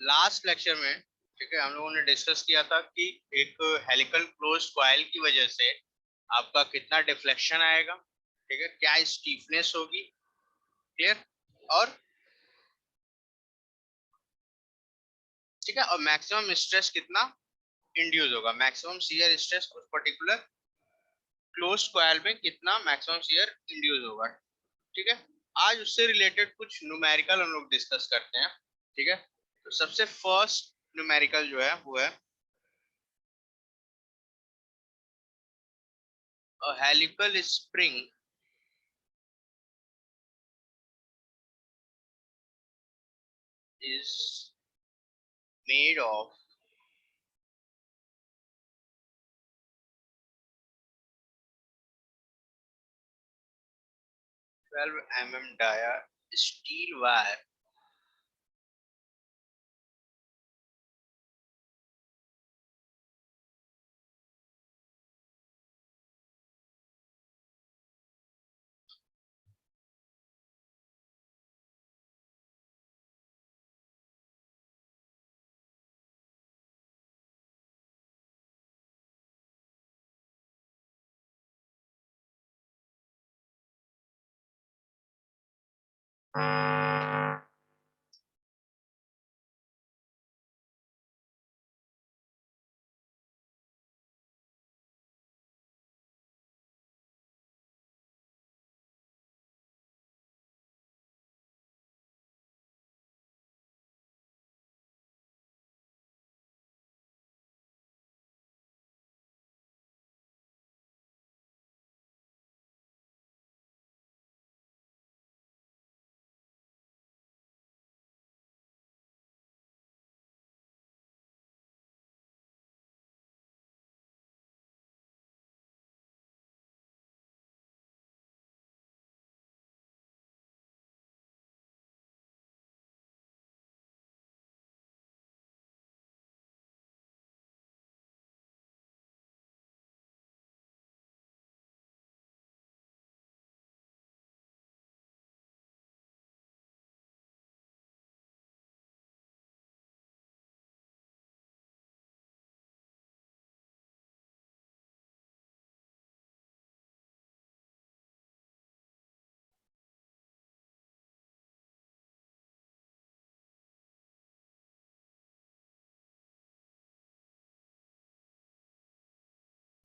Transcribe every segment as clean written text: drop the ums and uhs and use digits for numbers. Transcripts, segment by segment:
Last lecture में, ठीक है, हम लोगों ने डिस्कस किया था कि एक हेलिकल क्लोज्ड कॉइल की वजह से आपका कितना डिफ्लेक्शन आएगा, ठीक है, क्या स्टीफनेस होगी, क्लियर, और ठीक है, और मैक्सिमम स्ट्रेस कितना इंड्यूस होगा, मैक्सिमम शियर स्ट्रेस उस पर्टिकुलर क्लोज्ड कॉइल में कितना मैक्सिमम शियर इंड्यूस होगा, ठीक है। आज उससे रिलेटेड कुछ न्यूमेरिकल हम लोग डिस्कस करते हैं, ठीक है। तो सबसे फर्स्ट न्यूमेरिकल जो है वो है a helical spring is made of 12 mm dia steel wire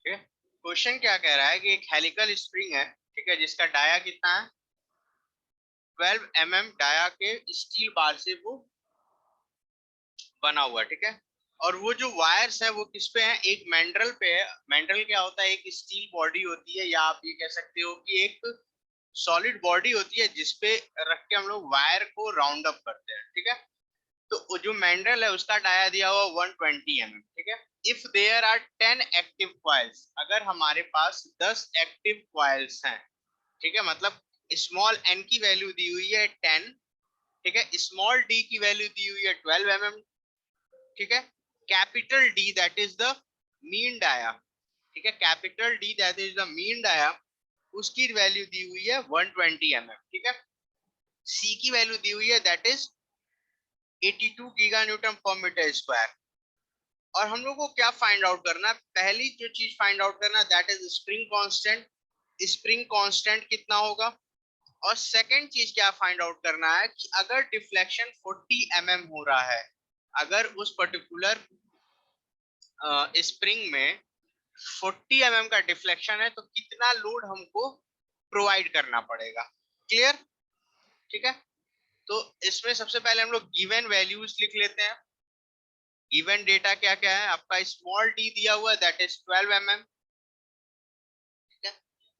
ठीक है। क्वेश्चन क्या कह रहा है कि एक हेलिकल स्प्रिंग है, ठीक है, जिसका डाया कितना है 12 mm डाया के स्टील बार से वो बना हुआ है, ठीक है। और वो जो वायर्स है वो किस पे है, एक मैंड्रल पे है। मैंड्रल क्या होता है, एक स्टील बॉडी होती है, या आप ये कह सकते हो कि एक सॉलिड बॉडी होती है जिसपे रख के हम लोग वायर को राउंड अप करते हैं, ठीक है। तो जो मैंड्रल है उसका डाया दिया हुआ 120 mm, ठीक है। If there are 10 active coils, अगर हमारे पास 10 एक्टिव कॉइल्स हैं, ठीक है, मतलब स्मॉल एन की वैल्यू दी हुई है 10, ठीक है, स्मॉल डी की वैल्यू दी हुई है 12 mm, ठीक है, capital D that is the mean dia, ठीक है, capital D that is the mean dia, उसकी वैल्यू दी हुई है 120 mm, ठीक है। सी की वैल्यू दी हुई है दैट इज 82 गीगा न्यूटन पर मीटर स्क्वायर। और हम लोग को क्या फाइंड आउट करना है, पहली जो चीज फाइंड आउट करना है that is spring constant, spring constant कितना होगा। और सेकंड चीज क्या फाइंड आउट करना है कि अगर डिफ्लेक्शन 40 mm हो रहा है, अगर उस पर्टिकुलर स्प्रिंग में 40 mm का डिफ्लेक्शन है तो कितना लोड हमको प्रोवाइड करना पड़ेगा, क्लियर, ठीक है। तो इसमें सबसे पहले हम लोग गिवन वैल्यूज लिख लेते हैं। गिवन डेटा क्या क्या है आपका, स्मॉल डी दिया हुआ है दैट इज 12 mm, ठीक है,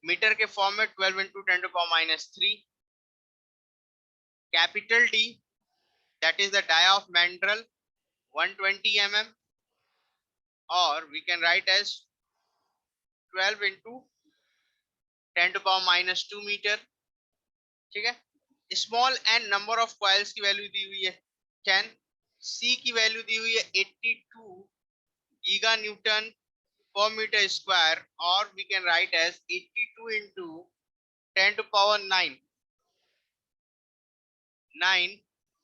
मीटर के फॉर्म में 12 into 10⁻³ capital D that is the dia of mandrel 120 mm, और we can write as 12 into 10⁻² metre, ठीक है। Small n number of coils की वैल्यू दी हुई है 10, सी की वैल्यू दी हुई है 82 गीगा न्यूटन पर मीटर स्क्वायर, और we can write as 82 into 10⁹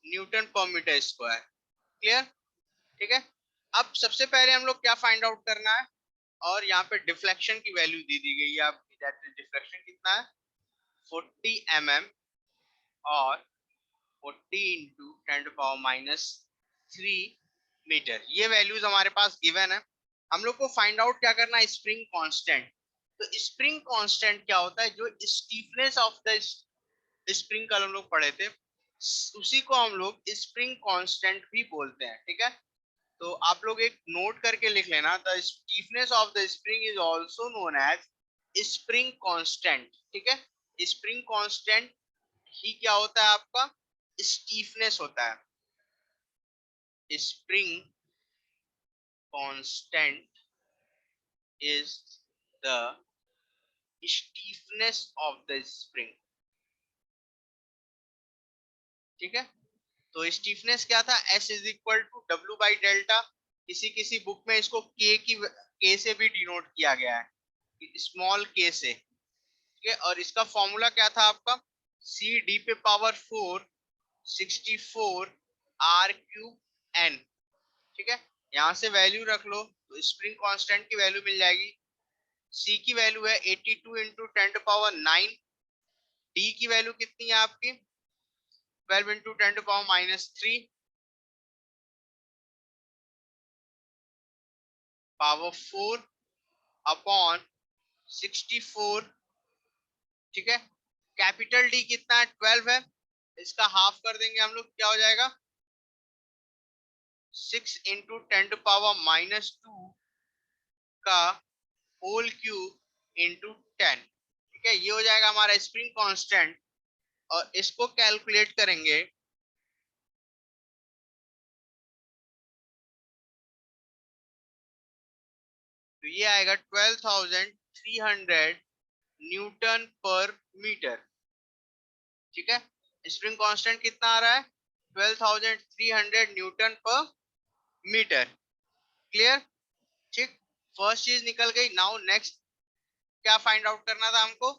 newton पर मीटर स्क्वायर। क्लियर? ठीक है, अब सबसे पहले हम लोग क्या फाइंड आउट करना है, और यहाँ पे डिफ्लेक्शन की वैल्यू दी गई है आपकी, दैट इज डिफ्लेक्शन कितना है 40 mm और 40 इंटू 10⁻³ मीटर, ये वैल्यूज हमारे पास गिवन है। हम लोग को फाइंड आउट क्या करना है, स्प्रिंग कांस्टेंट। तो स्प्रिंग कांस्टेंट क्या होता है, जो स्टीफनेस ऑफ द स्प्रिंग कल हम लोग पढ़े थे, उसी को हम लोग स्प्रिंग कांस्टेंट भी बोलते हैं। ठीक है, तो आप लोग एक नोट करके लिख लेना, the stiffness of the spring is also known as spring constant. ठीक है, स्प्रिंग कांस्टेंट ही क्या होता है आपका, स्टीफनेस होता है। Spring constant is the stiffness of the spring. ठीक है, तो स्टीफनेस क्या था, S is equal to W by delta. किसी किसी बुक में इसको K से भी डिनोट किया गया है, स्मॉल k से। ठीक है, और इसका फॉर्मूला क्या था आपका, CD पे पावर 4 64 R³ N। ठीक है, यहां से वैल्यू रख लो तो स्प्रिंग कांस्टेंट की वैल्यू मिल जाएगी। C की वैल्यू है 82 इंटू 10⁻⁹। D की वैल्यू कितनी है आपकी 12 इंटू 10⁻³ पावर 4 अपॉन 64। ठीक है, कैपिटल डी कितना है 12 है, इसका हाफ कर देंगे हम लोग, क्या हो जाएगा 6 इंटू 10⁻⁻² का होल क्यूब इंटू 10। ठीक है, ये हो जाएगा हमारा स्प्रिंग कांस्टेंट, और इसको कैलकुलेट करेंगे तो ये आएगा 12,300 न्यूटन पर मीटर। ठीक है, स्प्रिंग कांस्टेंट कितना आ रहा है 12,300 न्यूटन पर मीटर। क्लियर? ठीक, फर्स्ट चीज निकल गई। नाउ नेक्स्ट क्या फाइंड आउट करना था हमको,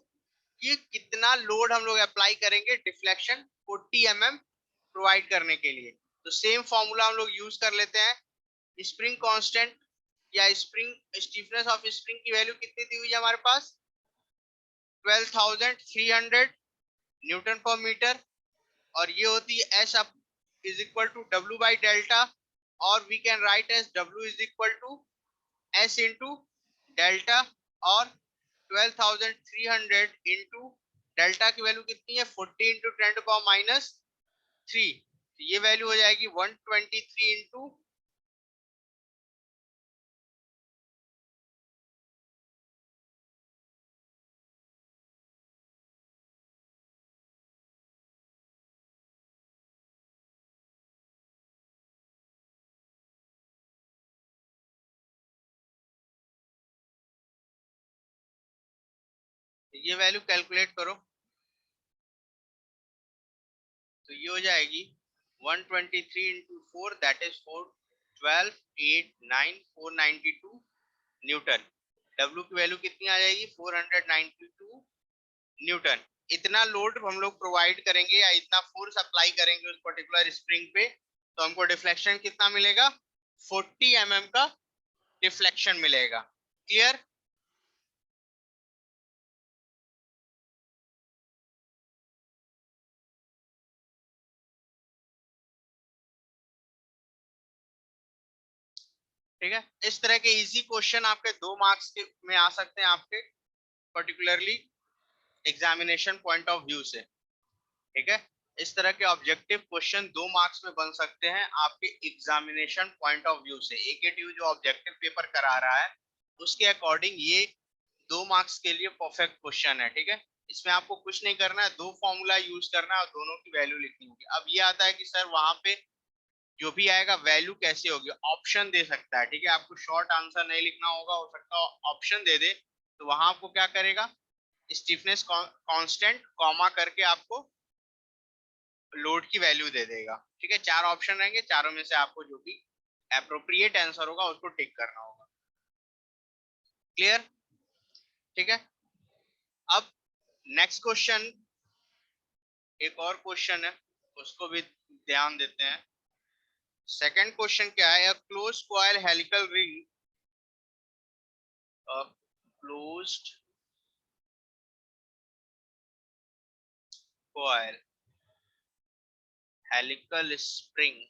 कि कितना लोड हम लोग अप्लाई करेंगे डिफ्लेक्शन 40 mm प्रोवाइड करने के लिए। तो सेम फॉर्मूला हम लोग यूज कर लेते हैं। स्प्रिंग कांस्टेंट या स्प्रिंग स्टीफनेस ऑफ स्प्रिंग की वैल्यू कितनी दी हुई है हमारे पास 12,300 न्यूटन पर मीटर, और ये होती है S up is equal to W by delta, और we can write as W is equal to S into delta, और 12,300 इंटू डेल्टा की वैल्यू कितनी है 40 इंटू 10⁻⁻3। ये वैल्यू हो जाएगी 123 इंटू, ये वैल्यू कैलकुलेट करो तो ये हो जाएगी 123 into 4 that is 4 12 8 9 492 Newton. W की वैल्यू कितनी आ जाएगी 492 न्यूटन। इतना लोड हम लोग प्रोवाइड करेंगे या इतना फोर्स अप्लाई करेंगे उस पर्टिकुलर स्प्रिंग पे, तो हमको डिफ्लेक्शन कितना मिलेगा 40 mm का डिफ्लेक्शन मिलेगा। क्लियर? ठीक है, इस तरह के इजी क्वेश्चन आपके 2 मार्क्स के में आ सकते हैं आपके particularly examination point of view से। ठीक है, इस तरह के ऑब्जेक्टिव क्वेश्चन 2 मार्क्स में बन सकते हैं आपके एग्जामिनेशन पॉइंट ऑफ व्यू से। एकेटीयू जो ऑब्जेक्टिव पेपर करा रहा है उसके अकॉर्डिंग ये 2 मार्क्स के लिए परफेक्ट क्वेश्चन है। ठीक है, इसमें आपको कुछ नहीं करना है, 2 फॉर्मूला यूज करना है और दोनों की वैल्यू लिखनी होगी। अब ये आता है कि सर वहां पे जो भी आएगा वैल्यू कैसे होगी, ऑप्शन दे सकता है। ठीक है, आपको शॉर्ट आंसर नहीं लिखना होगा, हो सकता है ऑप्शन दे दे, तो वहां आपको क्या करेगा स्टीफनेस कांस्टेंट कॉमा करके आपको लोड की वैल्यू दे देगा। ठीक है, 4 ऑप्शन रहेंगे, चारों में से आपको जो भी एप्रोप्रिएट आंसर होगा उसको टिक करना होगा। क्लियर? ठीक है, अब नेक्स्ट क्वेश्चन, एक और क्वेश्चन है उसको भी ध्यान देते हैं। सेकंड क्वेश्चन क्या है, close coil helical ring, closed coil helical spring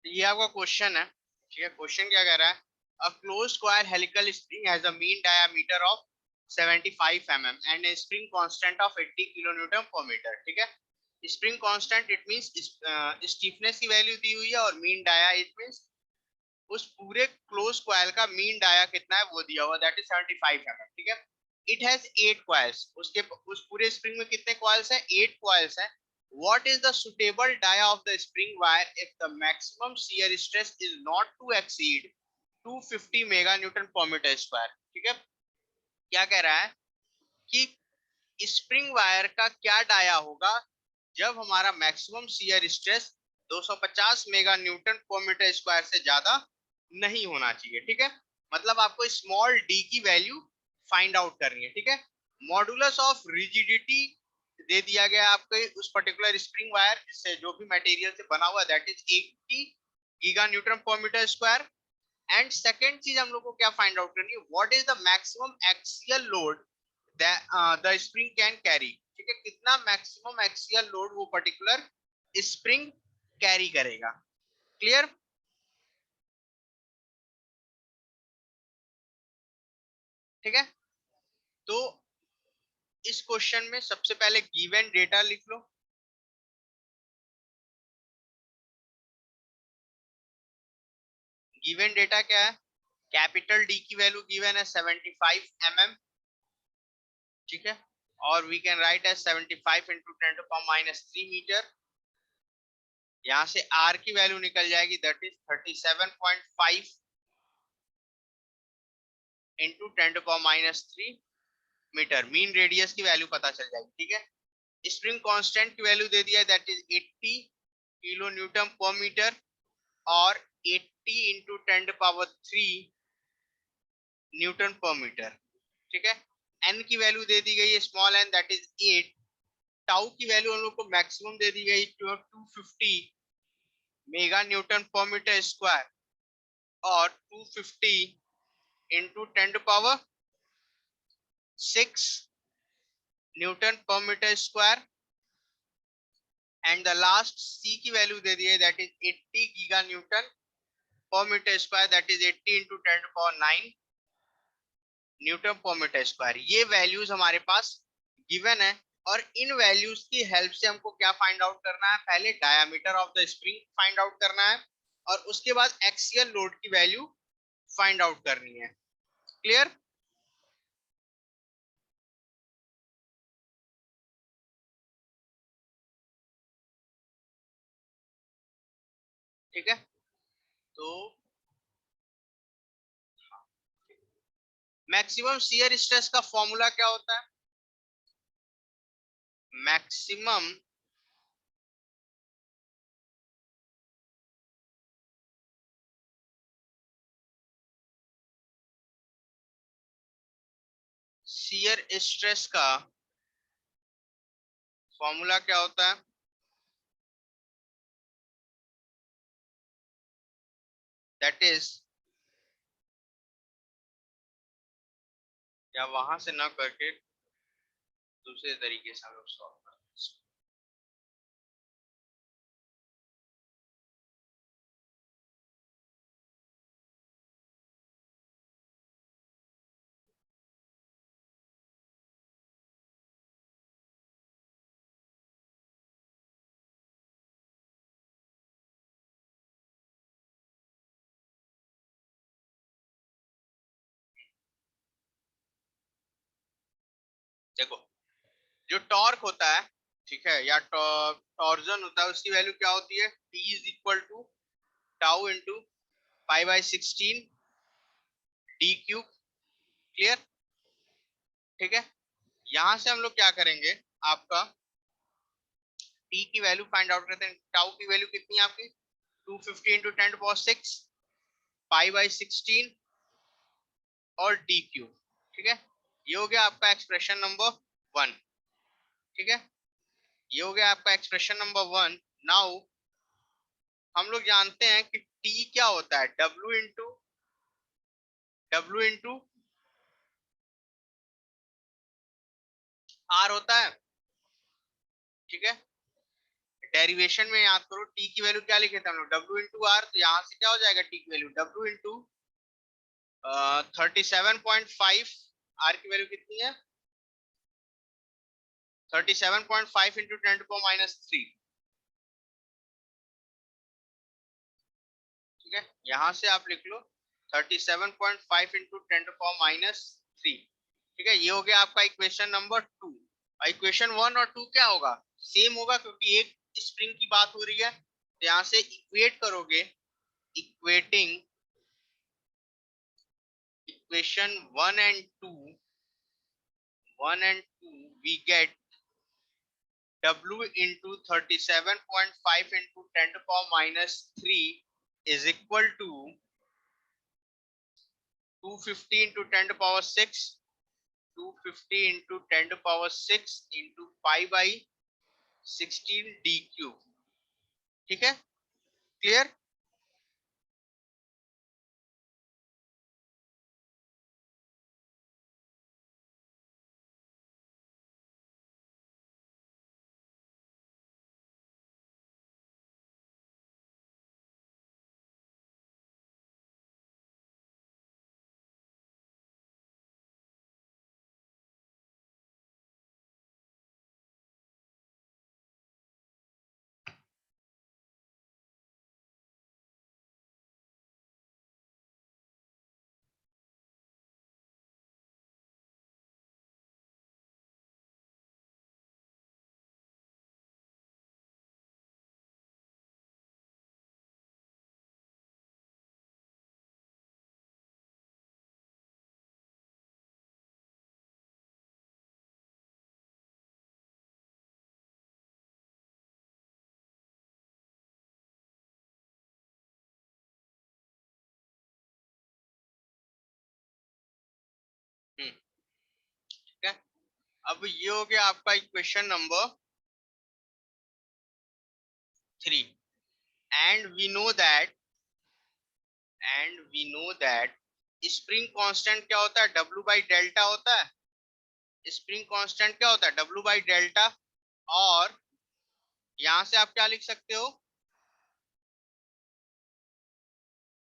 ये आपका क्वेश्चन है, ठीक है। क्वेश्चन क्या कह रहा है, a closed coil helical spring has a mean diameter of 75 mm and a spring constant of 80 kilonewton per meter, ठीक है। Spring constant it means stiffness की वैल्यू दी हुई है, और मीन डाया इट मींस उस पूरे क्लोज कॉइल का मीन डाया कितना है वो दिया हुआ, दैट इज 75 mm, ठीक है। इट हैज 8 कॉइल्स, उसके उस पूरे स्प्रिंग में कितने कॉइल्स हैं, 8 कॉइल्स हैं। what is the suitable dia of the spring wire if the maximum shear stress is not to exceed 250 mega newton per meter square, ठीक है। क्या कह रहा है कि स्प्रिंग वायर का क्या डाया होगा जब हमारा maximum shear stress 250 mega newton पर मीटर स्क्वायर से ज्यादा नहीं होना चाहिए, ठीक है। मतलब आपको स्मॉल डी की वैल्यू फाइंड आउट करनी है, ठीक है। मॉडुलस ऑफ रिजिडिटी दे दिया गया आपको उस पर्टिकुलर स्प्रिंग वायर से जो भी मटेरियल से बना हुआ, दैट इज 80 गीगा न्यूटन पर मीटर स्क्वायर। एंड सेकेंड चीज हम लोग को क्या फाइंड आउट करनी है, what is the maximum axial load the spring can carry, ठीक है। कितना मैक्सिमम एक्सियल लोड वो पर्टिकुलर स्प्रिंग कैरी करेगा, क्लियर। ठीक है, तो इस क्वेश्चन में सबसे पहले गिवन डेटा लिख लो। गिवन डेटा क्या है, कैपिटल डी की वैल्यू गिवन है 75 mm, ठीक है। और we can write as 75 into 10⁻³ metre. यहाँ से आर की वैल्यू निकल जाएगी, that is 37.5 into 10⁻³ metre. Mean radius की वैल्यू पता चल जाएगी, ठीक है। स्प्रिंग कांस्टेंट की वैल्यू दे दिया है, दैट इज 80 किलो न्यूटन पर मीटर, और 80 इंटू 10⁻³ न्यूटन पर मीटर, ठीक है। एन की वैल्यू दे दी गई है small N, that is 8। Tau की वैल्यू हम लोग को मैक्सिमम दे दी गई 250 मेगा न्यूटन पर मीटर स्क्वायर, और 250 into 10 to power 6 न्यूटन पर metre square and the last C की वैल्यू दे दी है दैट इज 80 गीगा न्यूटन पर metre square that is 80 into 10 to power 9 newton पर मीटर स्क्वायर। ये वैल्यूज हमारे पास गिवन है और इन वैल्यूज की हेल्प से हमको क्या फाइंड आउट करना है, पहले diameter of the spring find out करना है और उसके बाद एक्सियल लोड की वैल्यू फाइंड आउट करनी है। क्लियर? ठीक है, तो मैक्सिमम शियर स्ट्रेस का फॉर्मूला क्या होता है? मैक्सिमम शियर स्ट्रेस का फॉर्मूला क्या होता है? दैट इज, या वहां से ना करके दूसरे तरीके से हम लोग सॉल्व करते हैं। देखो, जो टॉर्क होता है, ठीक है, या टॉर्जन होता है, उसकी वैल्यू क्या होती है? T is equal to tau into pi by 16 D cube. Clear? ठीक है, यहां से हम लोग क्या करेंगे, आपका T की वैल्यू फाइंड आउट करते हैं। टाउ की वैल्यू कितनी है आपकी? 250 इंटू 10 पावर 6 पाई बाई 16 और डी क्यूब। ठीक है, ये हो गया आपका एक्सप्रेशन नंबर 1। ठीक है, ये हो गया आपका एक्सप्रेशन नंबर 1। नाउ हम लोग जानते हैं कि T क्या होता है? W इंटू R होता है। ठीक है, डेरिवेशन में याद करो T की वैल्यू क्या लिखे थे हम लोग? W into R। तो यहाँ से क्या हो जाएगा T की वैल्यू? W into 37.5। R की वैल्यू कितनी है? 37.5 इंटू 10⁻³ ठीक है, यहां से आप लिख लो 37.5 इंटू 10⁻³ ठीक है, ये हो गया आपका इक्वेशन नंबर 2। इक्वेशन 1 और 2 क्या होगा? सेम होगा, क्योंकि एक स्प्रिंग की बात हो रही है, तो यहां से इक्वेट करोगे, equating equation 1 and 2 we get W into 37.5 into 10⁻³ is equal to 250 into 10 to power 6 250 into 10 to power 6 into pi by 16 d cube। ठीक है, क्लियर? ठीक है, अब ये हो गया आपका equation number 3 and we know that and we know that spring constant क्या होता है, W बाई डेल्टा होता है। स्प्रिंग कांस्टेंट क्या होता है, W बाई डेल्टा। और यहां से आप क्या लिख सकते हो,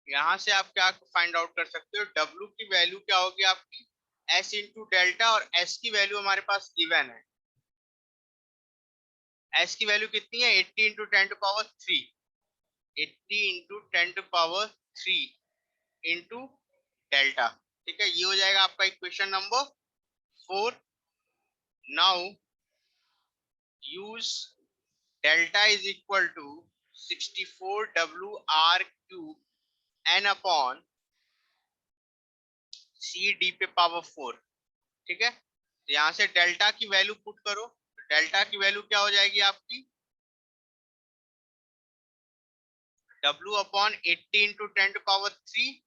यहां से आप क्या फाइंड आउट कर सकते हो, W की वैल्यू क्या होगी आपकी, S इंटू डेल्टा, और S की वैल्यू हमारे पास गिवन है। S की वैल्यू कितनी है, 80 इंटू 10⁻3, 80 इंटू 10⁻3 इंटू डेल्टा। ठीक है, ये हो जाएगा आपका equation number 4। Now use delta is equal to 64 WR³ n upon CD पे पावर 4। ठीक है, तो यहां से डेल्टा की वैल्यू पुट करो, तो डेल्टा की वैल्यू क्या हो जाएगी आपकी, W अपॉन 80 इंटू 10⁻3।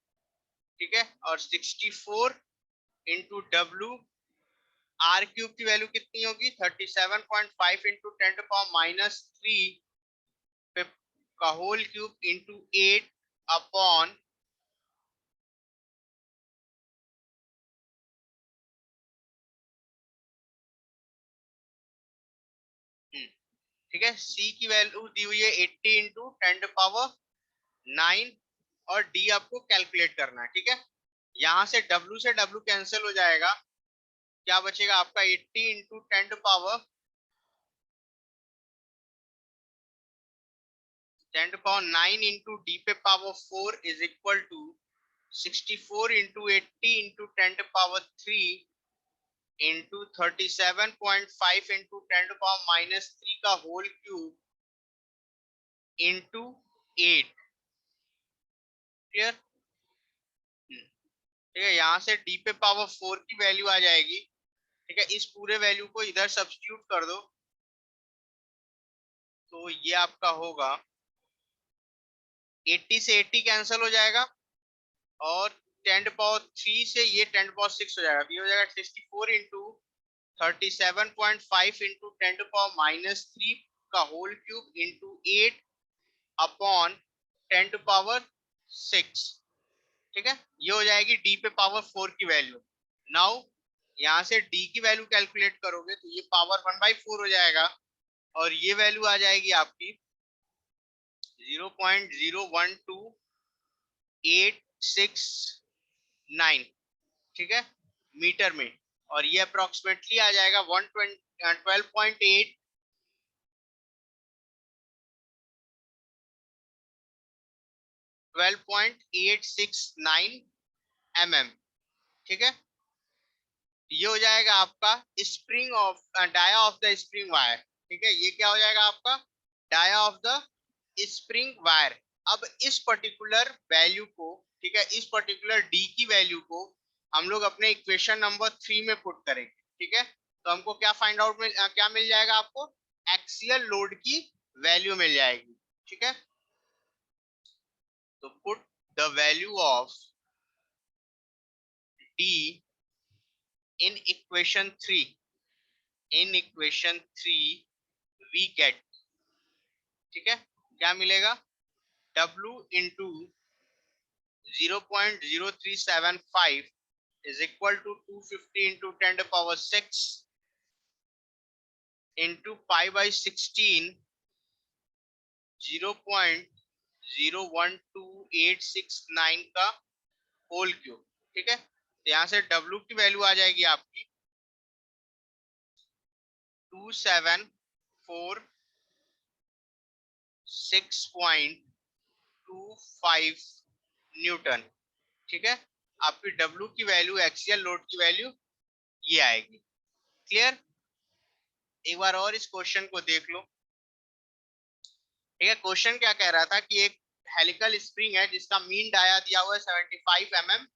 ठीक है, और 64 इंटू WR³ की वैल्यू कितनी होगी, 37.5 इंटू 10⁻³ पे का होल क्यूब इंटू 8 अपॉन ठीक है, C की वैल्यू दी हुई है 80 इंटू 10⁻9 और D आपको कैलकुलेट करना है। ठीक है, यहां से W से W कैंसिल हो जाएगा, क्या बचेगा आपका 80 इंटू 10⁻9 इंटू D पे power 4 is equal to 64 into 80 into 10⁻3 into 37.5 into 10⁻³ का होल क्यूब इंटू 8। क्लियर? ठीक है, यहाँ से D पे पावर 4 की वैल्यू आ जाएगी। ठीक है, इस पूरे वैल्यू को इधर सब्स्टिट्यूट कर दो, तो ये आपका होगा 80 से 80 कैंसिल हो जाएगा, और 10⁻3 से ये 10⁻6 हो जाएगा, ये हो जाएगा 64 इंटू 37.5 इंटू 10⁻³ का होल क्यूब इंटू 8 अपॉन 10⁻6। ठीक है, ये हो जाएगी D पे पावर 4 की वैल्यू। नाउ यहाँ से D की वैल्यू कैलकुलेट करोगे तो ये पावर 1/4 हो जाएगा, और ये वैल्यू आ जाएगी आपकी 0.012869। ठीक है, मीटर में, और ये अप्रोक्सीमेटली आ जाएगा 12.869 mm। ठीक है, ये हो जाएगा आपका spring of dia of the spring wire. ठीक है, ये क्या हो जाएगा आपका dia of the spring wire. अब इस पर्टिकुलर वैल्यू को, ठीक है, इस पर्टिकुलर डी की वैल्यू को हम लोग अपने इक्वेशन नंबर 3 में पुट करेंगे। ठीक है, तो हमको क्या फाइंड आउट में क्या मिल जाएगा, आपको एक्सियल लोड की वैल्यू मिल जाएगी। ठीक है, तो put the value of D in equation 3, in equation 3 we get, ठीक है, क्या मिलेगा, W इंटू 0.0375 is equal to 250 into 10 to power 6 into pi by 16 0.012869 का होल क्यूब। ठीक है, तो यहां से W की वैल्यू आ जाएगी आपकी 2746.25 न्यूटन। ठीक है, आपकी W की वैल्यू, एक्सियल लोड की वैल्यू ये आएगी। क्लियर? एक बार और इस क्वेश्चन को देख लो। ठीक है, क्वेश्चन क्या कह रहा था कि एक हेलिकल स्प्रिंग है जिसका मीन डाया दिया हुआ है 75 mm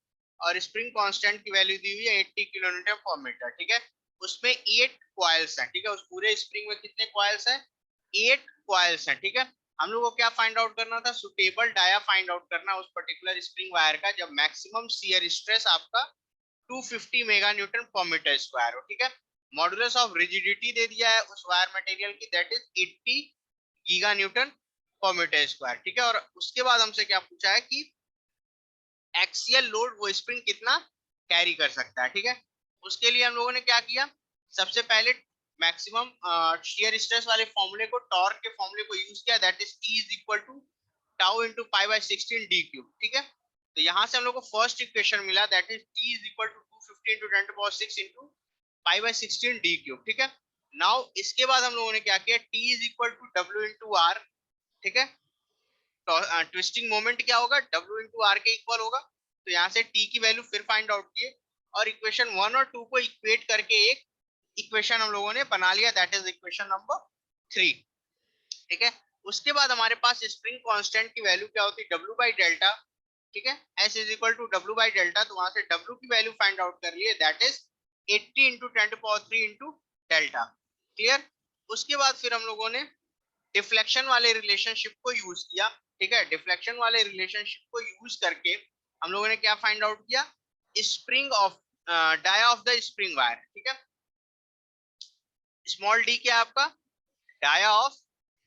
और स्प्रिंग कांस्टेंट की वैल्यू दी हुई है 80 किलोन्यूटन पर मीटर। ठीक है, उसमें 8 कॉइल्स हैं। ठीक है, उस पूरे स्प्रिंग में कितने कॉइल्स हैं, 8 कॉइल्स हैं। ठीक है, हम लोग को क्या फाइंड आउट करना था, सुटेबल डाया फाइंड आउट करना उस पर्टिकुलर स्प्रिंग वायर का जब मैक्सिमम शियर स्ट्रेस आपका 250 मेगा न्यूटन पर मीटर स्क्वायर हो। ठीक है, मॉडुलस ऑफ रिजिडिटी दे दिया है उस वायर मटेरियल की, दैट इज 80 गीगा न्यूटन पर मीटर स्क्वायर। ठीक है, और उसके बाद हमसे क्या पूछा है कि एक्सियल लोड वो स्प्रिंग कितना कैरी कर सकता है, ठीक है। उसके लिए हम लोगों ने क्या किया, सबसे पहले मैक्सिमम शियर स्ट्रेस वाले फॉर्मूले को, टॉर्क के फॉर्मूले को यूज किया, that is T is equal to tau into pi by 16 D cube, ठीक है। तो यहाँ से हम लोग को फर्स्ट इक्वेशन मिला, that is T is equal to 250 into 10 to power 6 into pi by 16 D cube, ठीक है। नाउ इसके बाद हम लोगों ने क्या किया, T is equal to W into R, ठीक है। तो ट्विस्टिंग मोमेंट क्या होगा, W इंटू आर के इक्वल होगा। तो यहाँ से T की वैल्यू फिर फाइंड आउट किए और इक्वेशन 1 और 2 को इक्वेट करके एक इक्वेशन हम लोगों ने बना लिया, दैट इज इक्वेशन नंबर 3, ठीक है। उसके बाद हमारे पास स्प्रिंग कांस्टेंट की वैल्यू क्या होती है, W बाई डेल्टा, ठीक है। S is equal to W by delta, तो वहां से W की वैल्यू फाइंड आउट कर लिए, that is 80 into 10 to power 3 into delta, clear. उसके बाद फिर हम लोगों ने डिफ्लेक्शन वाले रिलेशनशिप को यूज किया, ठीक है। डिफ्लेक्शन वाले रिलेशनशिप को यूज करके हम लोगों ने क्या फाइंड आउट किया, spring of dia of the spring wire, ठीक है। स्मॉल डी क्या है आपका, डाया ऑफ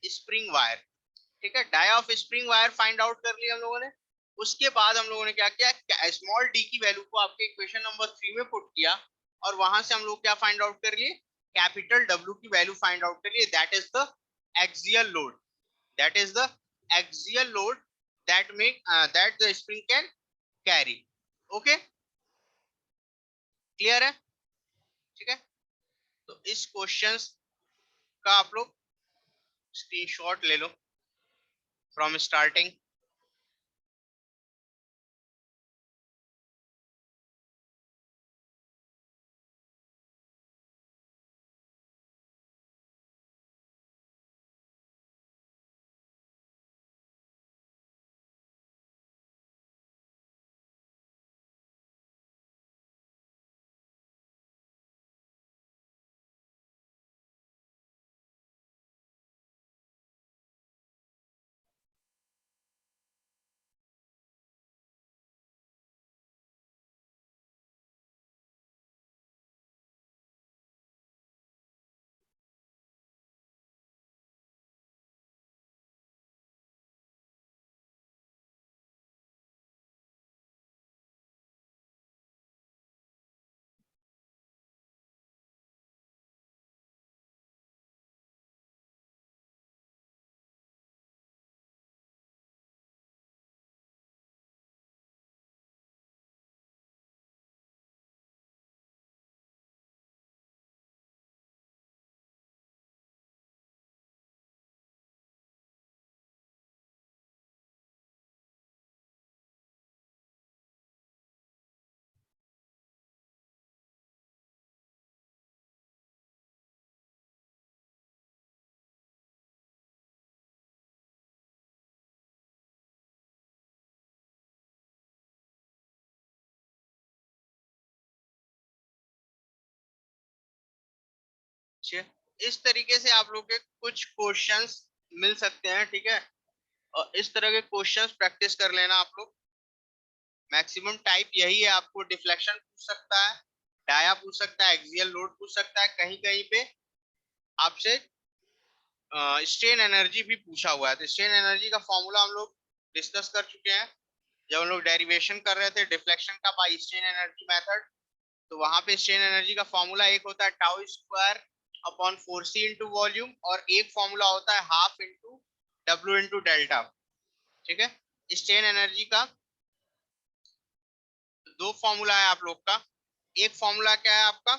स्प्रिंग वायर, ठीक है। Dia of spring wire find out कर लिया हम लोगों ने। उसके बाद हम लोगों ने क्या किया, स्मॉल डी की वैल्यू को आपके इक्वेशन नंबर 3 में पुट किया और वहां से हम लोग क्या फाइंड आउट कर लिए, कैपिटल W की वैल्यू फाइंड आउट कर लिए, that is the axial load, that is the axial load that the spring can carry, okay, clear है, ठीक है। तो इस क्वेश्चंस का आप लोग स्क्रीनशॉट ले लो फ्रॉम स्टार्टिंग। इस तरीके से आप लोग के कुछ क्वेश्चंस मिल सकते हैं, ठीक है। और इस तरह के क्वेश्चंस प्रैक्टिस कर लेना आप लोग। मैक्सिमम टाइप यही है, आपको डिफ्लेक्शन पूछ सकता है, डाया पूछ सकता है, एक्सियल लोड पूछ सकता है, कहीं कहीं पे आपसे स्ट्रेन एनर्जी भी पूछा हुआ है। तो स्ट्रेन एनर्जी का फॉर्मूला हम लोग डिस्कस कर चुके हैं जब हम लोग डेरिवेशन कर रहे थे डिफ्लेक्शन का बाय स्ट्रेन एनर्जी मेथड। तो वहां पे स्ट्रेन एनर्जी का फॉर्मूला एक होता है tau square upon 4c into volume, और एक फॉर्मूला होता है half into W into delta, ठीक है। स्ट्रेन एनर्जी का दो फॉर्मूला है आप लोग का, एक फॉर्मूला क्या है आपका,